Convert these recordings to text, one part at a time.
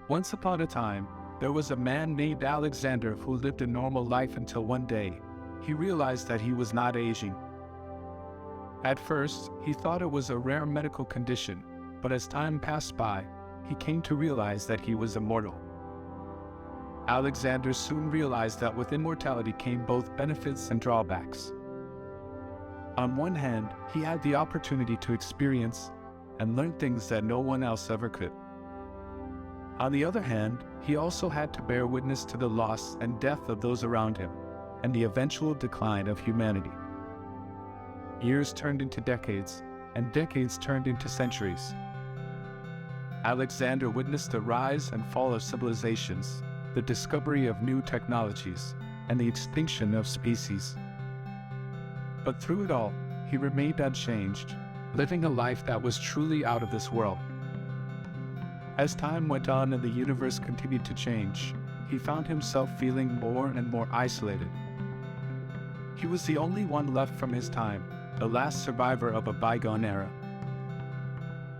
Once upon a time, there was a man named Alexander who lived a normal life until one day, he realized that he was not aging. At first, he thought it was a rare medical condition, but as time passed by, he came to realize that he was immortal. Alexander soon realized that with immortality came both benefits and drawbacks. On one hand, he had the opportunity to experience and learn things that no one else ever could. On the other hand, he also had to bear witness to the loss and death of those around him, and the eventual decline of humanity. Years turned into decades, and decades turned into centuries. Alexander witnessed the rise and fall of civilizations, the discovery of new technologies, and the extinction of species. But through it all, he remained unchanged, living a life that was truly out of this world. As time went on and the universe continued to change, he found himself feeling more and more isolated. He was the only one left from his time, the last survivor of a bygone era.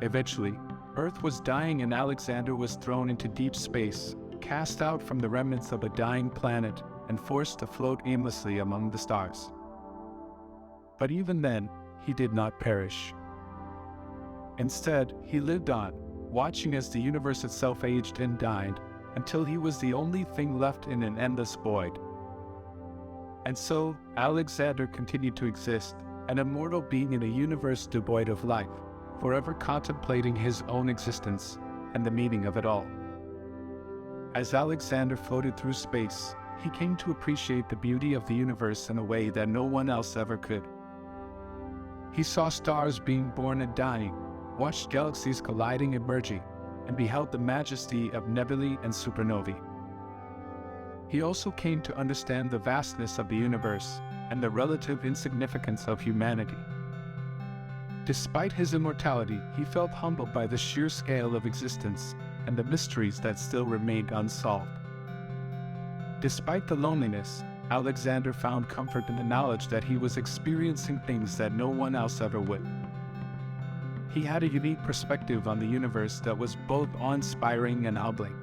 Eventually, Earth was dying and Alexander was thrown into deep space, cast out from the remnants of a dying planet and forced to float aimlessly among the stars. But even then, he did not perish. Instead, he lived on, watching as the universe itself aged and died, until he was the only thing left in an endless void. And so, Alexander continued to exist, an immortal being in a universe devoid of life, forever contemplating his own existence and the meaning of it all. As Alexander floated through space, he came to appreciate the beauty of the universe in a way that no one else ever could. He saw stars being born and dying, watched galaxies colliding and merging, and beheld the majesty of nebulae and supernovae. He also came to understand the vastness of the universe and the relative insignificance of humanity. Despite his immortality, he felt humbled by the sheer scale of existence and the mysteries that still remained unsolved. Despite the loneliness, Alexander found comfort in the knowledge that he was experiencing things that no one else ever would. He had a unique perspective on the universe that was both awe-inspiring and humbling.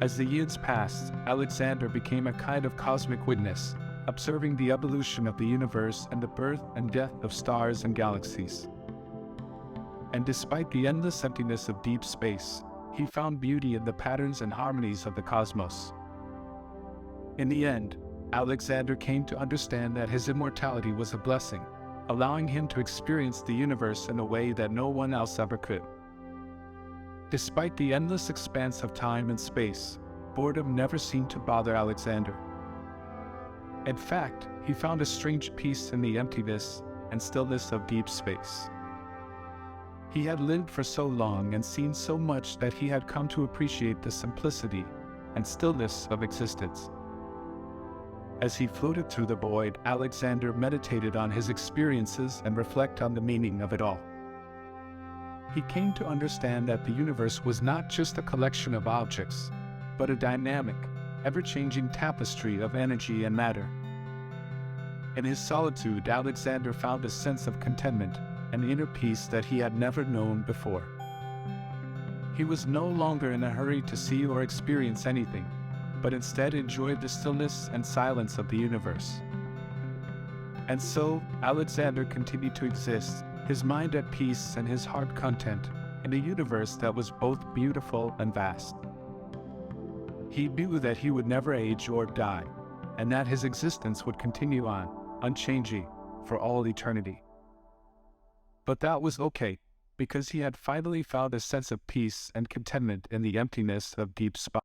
As the years passed, Alexander became a kind of cosmic witness, observing the evolution of the universe and the birth and death of stars and galaxies. And despite the endless emptiness of deep space, he found beauty in the patterns and harmonies of the cosmos. In the end, Alexander came to understand that his immortality was a blessing, allowing him to experience the universe in a way that no one else ever could. Despite the endless expanse of time and space, boredom never seemed to bother Alexander. In fact, he found a strange peace in the emptiness and stillness of deep space. He had lived for so long and seen so much that he had come to appreciate the simplicity and stillness of existence. As he floated through the void, Alexander meditated on his experiences and reflected on the meaning of it all. He came to understand that the universe was not just a collection of objects, but a dynamic, ever-changing tapestry of energy and matter. In his solitude, Alexander found a sense of contentment and inner peace that he had never known before. He was no longer in a hurry to see or experience anything, but instead enjoyed the stillness and silence of the universe. And so, Alexander continued to exist, his mind at peace and his heart content, in a universe that was both beautiful and vast. He knew that he would never age or die, and that his existence would continue on, unchanging, for all eternity. But that was okay, because he had finally found a sense of peace and contentment in the emptiness of deep space.